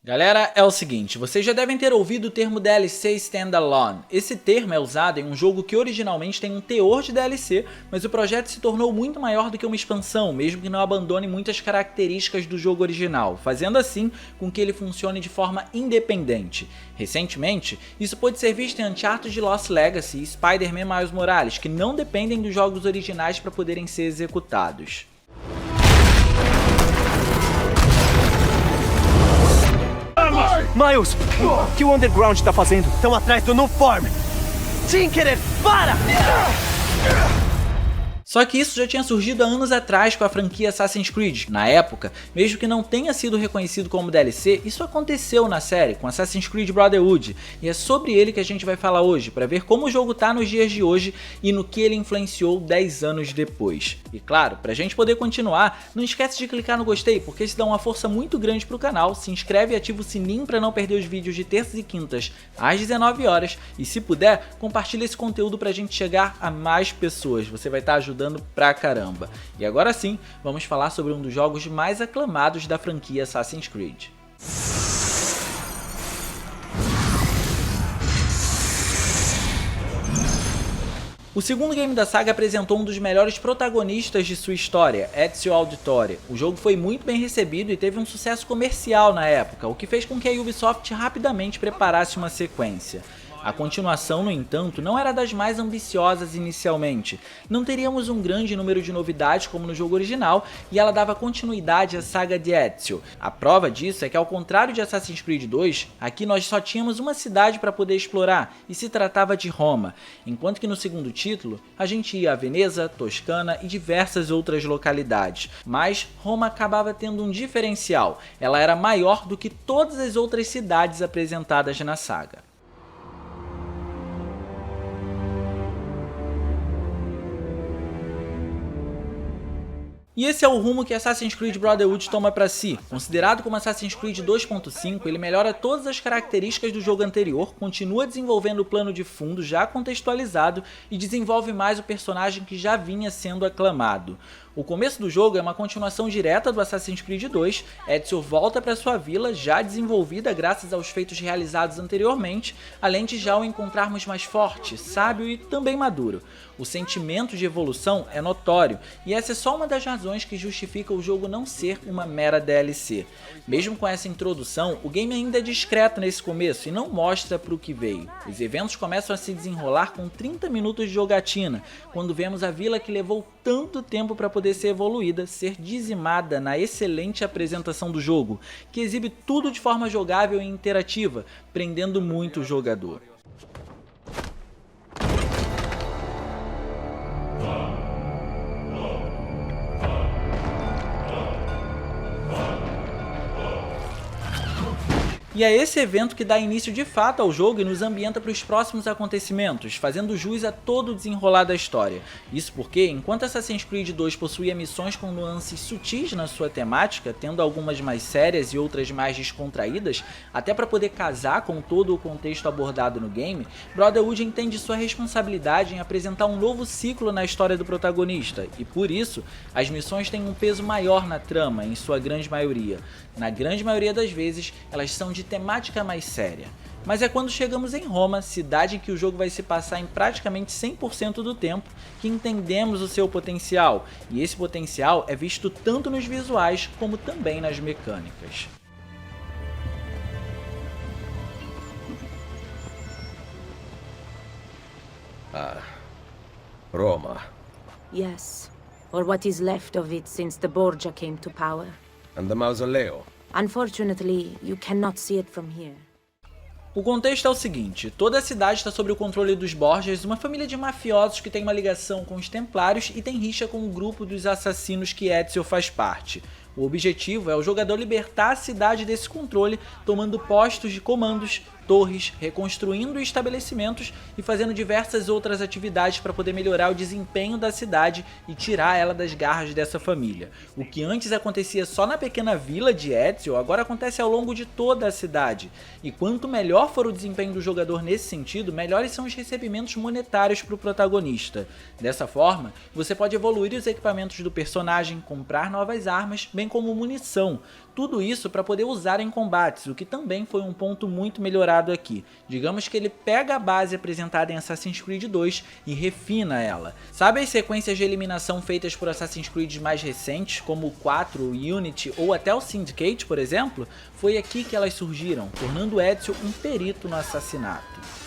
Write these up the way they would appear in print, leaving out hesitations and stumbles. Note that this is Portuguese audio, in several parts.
Galera, é o seguinte, vocês já devem ter ouvido o termo DLC Standalone. Esse termo é usado em um jogo que originalmente tem um teor de DLC, mas o projeto se tornou muito maior do que uma expansão, mesmo que não abandone muitas características do jogo original, fazendo assim com que ele funcione de forma independente. Recentemente, isso pôde ser visto em Uncharted Lost Legacy e Spider-Man Miles Morales, que não dependem dos jogos originais para poderem ser executados. Miles, o que o Underground tá fazendo? Estão atrás do Nuform! Tinkerer, para! Só que isso já tinha surgido há anos atrás com a franquia Assassin's Creed. Na época, mesmo que não tenha sido reconhecido como DLC, isso aconteceu na série com Assassin's Creed Brotherhood, e é sobre ele que a gente vai falar hoje, para ver como o jogo tá nos dias de hoje e no que ele influenciou 10 anos depois. E claro, pra gente poder continuar, não esquece de clicar no gostei, porque isso dá uma força muito grande pro canal, se inscreve e ativa o sininho para não perder os vídeos de terças e quintas às 19 horas, e se puder, compartilha esse conteúdo pra gente chegar a mais pessoas, você vai estar ajudando pra caramba. E agora sim, vamos falar sobre um dos jogos mais aclamados da franquia Assassin's Creed. O segundo game da saga apresentou um dos melhores protagonistas de sua história, Ezio Auditore. O jogo foi muito bem recebido e teve um sucesso comercial na época, o que fez com que a Ubisoft rapidamente preparasse uma sequência. A continuação, no entanto, não era das mais ambiciosas inicialmente. Não teríamos um grande número de novidades como no jogo original, e ela dava continuidade à saga de Ezio. A prova disso é que, ao contrário de Assassin's Creed 2, aqui nós só tínhamos uma cidade para poder explorar, e se tratava de Roma, enquanto que no segundo título, a gente ia a Veneza, Toscana e diversas outras localidades. Mas Roma acabava tendo um diferencial, ela era maior do que todas as outras cidades apresentadas na saga. E esse é o rumo que Assassin's Creed Brotherhood toma para si. Considerado como Assassin's Creed 2.5, ele melhora todas as características do jogo anterior, continua desenvolvendo o plano de fundo já contextualizado e desenvolve mais o personagem que já vinha sendo aclamado. O começo do jogo é uma continuação direta do Assassin's Creed 2, Ezio volta para sua vila já desenvolvida graças aos feitos realizados anteriormente, além de já o encontrarmos mais forte, sábio e também maduro. O sentimento de evolução é notório, e essa é só uma das razões que justifica o jogo não ser uma mera DLC. Mesmo com essa introdução, o game ainda é discreto nesse começo e não mostra para o que veio. Os eventos começam a se desenrolar com 30 minutos de jogatina, quando vemos a vila que levou tanto tempo para poder ser evoluída, ser dizimada na excelente apresentação do jogo, que exibe tudo de forma jogável e interativa, prendendo muito o jogador. E é esse evento que dá início de fato ao jogo e nos ambienta para os próximos acontecimentos, fazendo jus a todo o desenrolar da história. Isso porque, enquanto Assassin's Creed 2 possuía missões com nuances sutis na sua temática, tendo algumas mais sérias e outras mais descontraídas, até para poder casar com todo o contexto abordado no game, Brotherhood entende sua responsabilidade em apresentar um novo ciclo na história do protagonista, e por isso, as missões têm um peso maior na trama, em sua grande maioria. Na grande maioria das vezes, elas são de temática mais séria. Mas é quando chegamos em Roma, cidade em que o jogo vai se passar em praticamente 100% do tempo, que entendemos o seu potencial, e esse potencial é visto tanto nos visuais como também nas mecânicas. Roma. Yes, or what is left of it since the Borgia came to power. And the mausoleo. Unfortunately, you cannot see it from here. O contexto é o seguinte, toda a cidade está sob o controle dos Borgias, uma família de mafiosos que tem uma ligação com os Templários e tem rixa com o grupo dos assassinos que Ezio faz parte. O objetivo é o jogador libertar a cidade desse controle, tomando postos de comandos, torres, reconstruindo estabelecimentos e fazendo diversas outras atividades para poder melhorar o desempenho da cidade e tirar ela das garras dessa família. O que antes acontecia só na pequena vila de Ezio, agora acontece ao longo de toda a cidade. E quanto melhor for o desempenho do jogador nesse sentido, melhores são os recebimentos monetários para o protagonista. Dessa forma, você pode evoluir os equipamentos do personagem, comprar novas armas, bem também como munição. Tudo isso para poder usar em combates, o que também foi um ponto muito melhorado aqui. Digamos que ele pega a base apresentada em Assassin's Creed 2 e refina ela. Sabe as sequências de eliminação feitas por Assassin's Creed mais recentes, como o 4, o Unity ou até o Syndicate, por exemplo? Foi aqui que elas surgiram, tornando Ezio um perito no assassinato.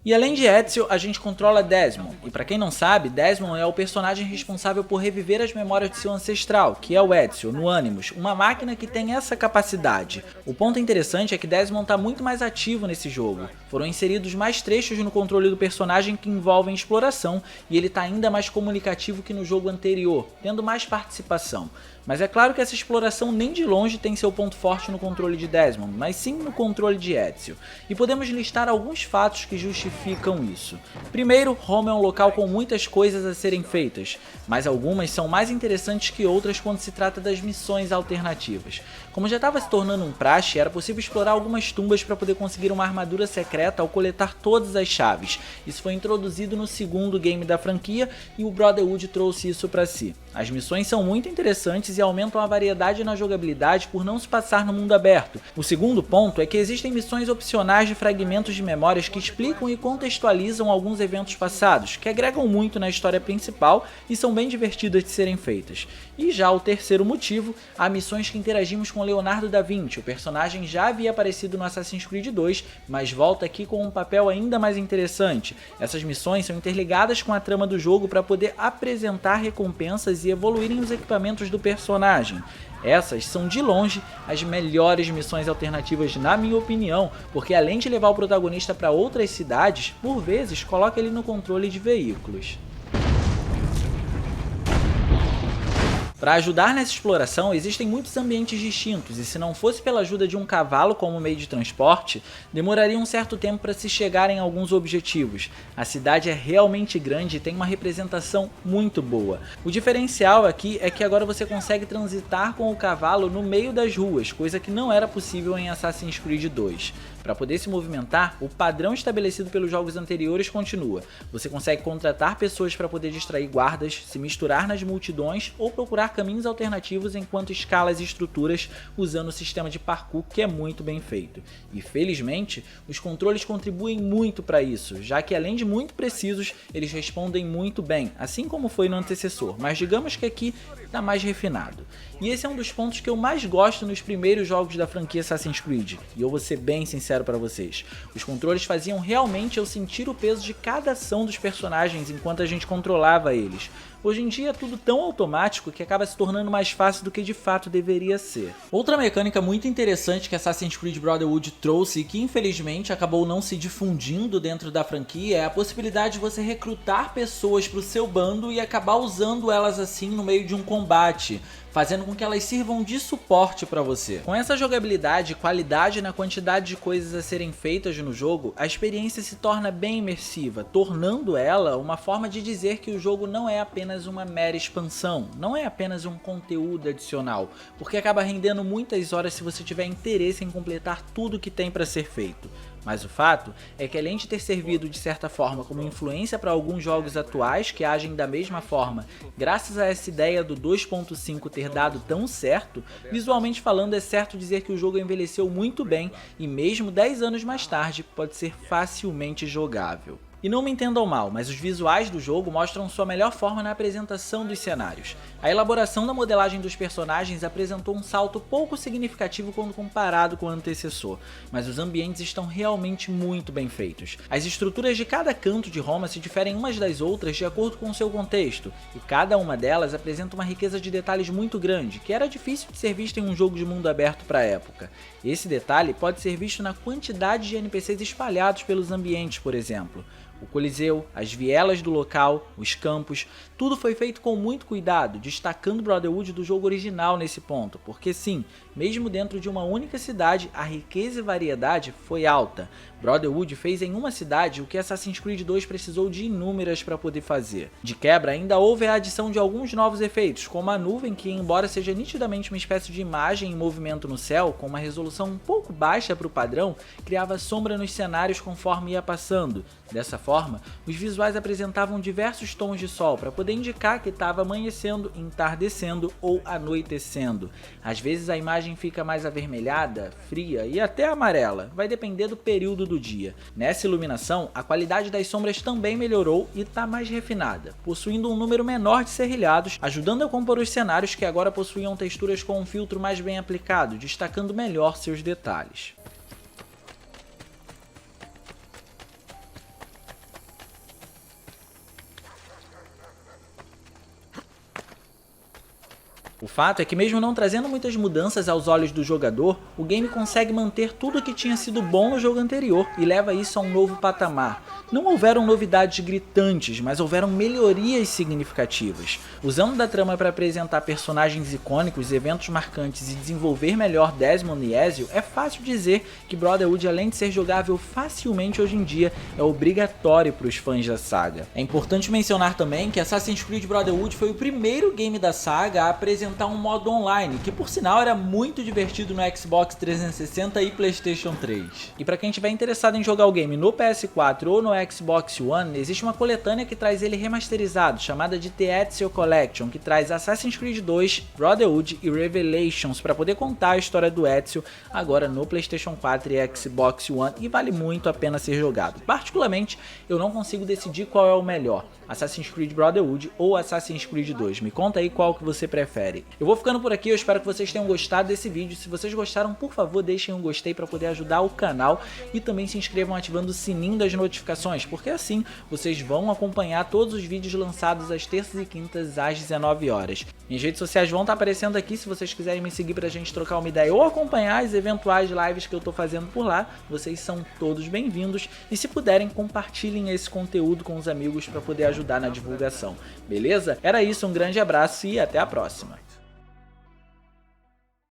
E além de Ezio, a gente controla Desmond, e pra quem não sabe, Desmond é o personagem responsável por reviver as memórias de seu ancestral, que é o Ezio, no Animus, uma máquina que tem essa capacidade. O ponto interessante é que Desmond tá muito mais ativo nesse jogo, foram inseridos mais trechos no controle do personagem que envolvem exploração, e ele tá ainda mais comunicativo que no jogo anterior, tendo mais participação. Mas é claro que essa exploração nem de longe tem seu ponto forte no controle de Desmond, mas sim no controle de Ezio. E podemos listar alguns fatos que justificam isso. Primeiro, Roma é um local com muitas coisas a serem feitas, mas algumas são mais interessantes que outras quando se trata das missões alternativas. Como já estava se tornando um praxe, era possível explorar algumas tumbas para poder conseguir uma armadura secreta ao coletar todas as chaves. Isso foi introduzido no segundo game da franquia e o Brotherhood trouxe isso para si. As missões são muito interessantes e aumentam a variedade na jogabilidade por não se passar no mundo aberto. O segundo ponto é que existem missões opcionais de fragmentos de memórias que explicam e contextualizam alguns eventos passados, que agregam muito na história principal e são bem divertidas de serem feitas. E já o terceiro motivo, há missões que interagimos com Leonardo da Vinci. O personagem já havia aparecido no Assassin's Creed 2, mas volta aqui com um papel ainda mais interessante. Essas missões são interligadas com a trama do jogo para poder apresentar recompensas e evoluírem os equipamentos do personagem. Essas são de longe as melhores missões alternativas na minha opinião, porque além de levar o protagonista para outras cidades, por vezes coloca ele no controle de veículos. Para ajudar nessa exploração, existem muitos ambientes distintos, e se não fosse pela ajuda de um cavalo como meio de transporte, demoraria um certo tempo para se chegar em alguns objetivos. A cidade é realmente grande e tem uma representação muito boa. O diferencial aqui é que agora você consegue transitar com o cavalo no meio das ruas, coisa que não era possível em Assassin's Creed 2. Para poder se movimentar, o padrão estabelecido pelos jogos anteriores continua. Você consegue contratar pessoas para poder distrair guardas, se misturar nas multidões ou procurar caminhos alternativos enquanto escala as estruturas usando o sistema de parkour que é muito bem feito. E felizmente, os controles contribuem muito para isso, já que além de muito precisos, eles respondem muito bem, assim como foi no antecessor, mas digamos que aqui está mais refinado. E esse é um dos pontos que eu mais gosto nos primeiros jogos da franquia Assassin's Creed, e eu vou ser bem sincero para vocês. Os controles faziam realmente eu sentir o peso de cada ação dos personagens enquanto a gente controlava eles. Hoje em dia é tudo tão automático que acaba se tornando mais fácil do que de fato deveria ser. Outra mecânica muito interessante que Assassin's Creed Brotherhood trouxe e que infelizmente acabou não se difundindo dentro da franquia é a possibilidade de você recrutar pessoas para o seu bando e acabar usando elas assim no meio de um combate, fazendo com que elas sirvam de suporte para você. Com essa jogabilidade e qualidade na quantidade de coisas a serem feitas no jogo, a experiência se torna bem imersiva, tornando ela uma forma de dizer que o jogo não é apenas uma mera expansão, não é apenas um conteúdo adicional, porque acaba rendendo muitas horas se você tiver interesse em completar tudo que tem para ser feito. Mas o fato é que além de ter servido de certa forma como influência para alguns jogos atuais que agem da mesma forma, graças a essa ideia do 2.5 ter dado tão certo, visualmente falando é certo dizer que o jogo envelheceu muito bem e mesmo 10 anos mais tarde pode ser facilmente jogável. E não me entendam mal, mas os visuais do jogo mostram sua melhor forma na apresentação dos cenários. A elaboração da modelagem dos personagens apresentou um salto pouco significativo quando comparado com o antecessor, mas os ambientes estão realmente muito bem feitos. As estruturas de cada canto de Roma se diferem umas das outras de acordo com o seu contexto, e cada uma delas apresenta uma riqueza de detalhes muito grande, que era difícil de ser visto em um jogo de mundo aberto para a época. Esse detalhe pode ser visto na quantidade de NPCs espalhados pelos ambientes, por exemplo. O Coliseu, as vielas do local, os campos, tudo foi feito com muito cuidado, destacando Brotherhood do jogo original nesse ponto, porque sim, Mesmo dentro de uma única cidade, a riqueza e variedade foi alta. Brotherhood fez em uma cidade o que Assassin's Creed 2 precisou de inúmeras para poder fazer. De quebra, ainda houve a adição de alguns novos efeitos, como a nuvem que, embora seja nitidamente uma espécie de imagem em movimento no céu, com uma resolução um pouco baixa para o padrão, criava sombra nos cenários conforme ia passando. Dessa forma, os visuais apresentavam diversos tons de sol para poder indicar que estava amanhecendo, entardecendo ou anoitecendo. Às vezes a imagem fica mais avermelhada, fria e até amarela, vai depender do período do dia. Nessa iluminação, a qualidade das sombras também melhorou e está mais refinada, possuindo um número menor de serrilhados, ajudando a compor os cenários que agora possuíam texturas com um filtro mais bem aplicado, destacando melhor seus detalhes. O fato é que, mesmo não trazendo muitas mudanças aos olhos do jogador, o game consegue manter tudo o que tinha sido bom no jogo anterior e leva isso a um novo patamar. Não houveram novidades gritantes, mas houveram melhorias significativas. Usando da trama para apresentar personagens icônicos, eventos marcantes e desenvolver melhor Desmond e Ezio, é fácil dizer que Brotherhood, além de ser jogável facilmente hoje em dia, é obrigatório para os fãs da saga. É importante mencionar também que Assassin's Creed Brotherhood foi o primeiro game da saga a apresentar um modo online, que por sinal era muito divertido no Xbox 360 e PlayStation 3. E para quem estiver interessado em jogar o game no PS4 ou no Xbox One, existe uma coletânea que traz ele remasterizado, chamada de The Ezio Collection, que traz Assassin's Creed 2, Brotherhood e Revelations para poder contar a história do Ezio agora no PlayStation 4 e Xbox One, e vale muito a pena ser jogado. Particularmente, eu não consigo decidir qual é o melhor, Assassin's Creed Brotherhood ou Assassin's Creed 2. Me conta aí qual que você prefere. Eu vou ficando por aqui, eu espero que vocês tenham gostado desse vídeo. Se vocês gostaram, por favor, deixem um gostei para poder ajudar o canal e também se inscrevam ativando o sininho das notificações, porque assim vocês vão acompanhar todos os vídeos lançados às terças e quintas às 19 horas. Minhas redes sociais vão estar aparecendo aqui se vocês quiserem me seguir pra gente trocar uma ideia ou acompanhar as eventuais lives que eu tô fazendo por lá. Vocês são todos bem-vindos e, se puderem, compartilhem esse conteúdo com os amigos para poder ajudar na divulgação, beleza? Era isso, um grande abraço e até a próxima!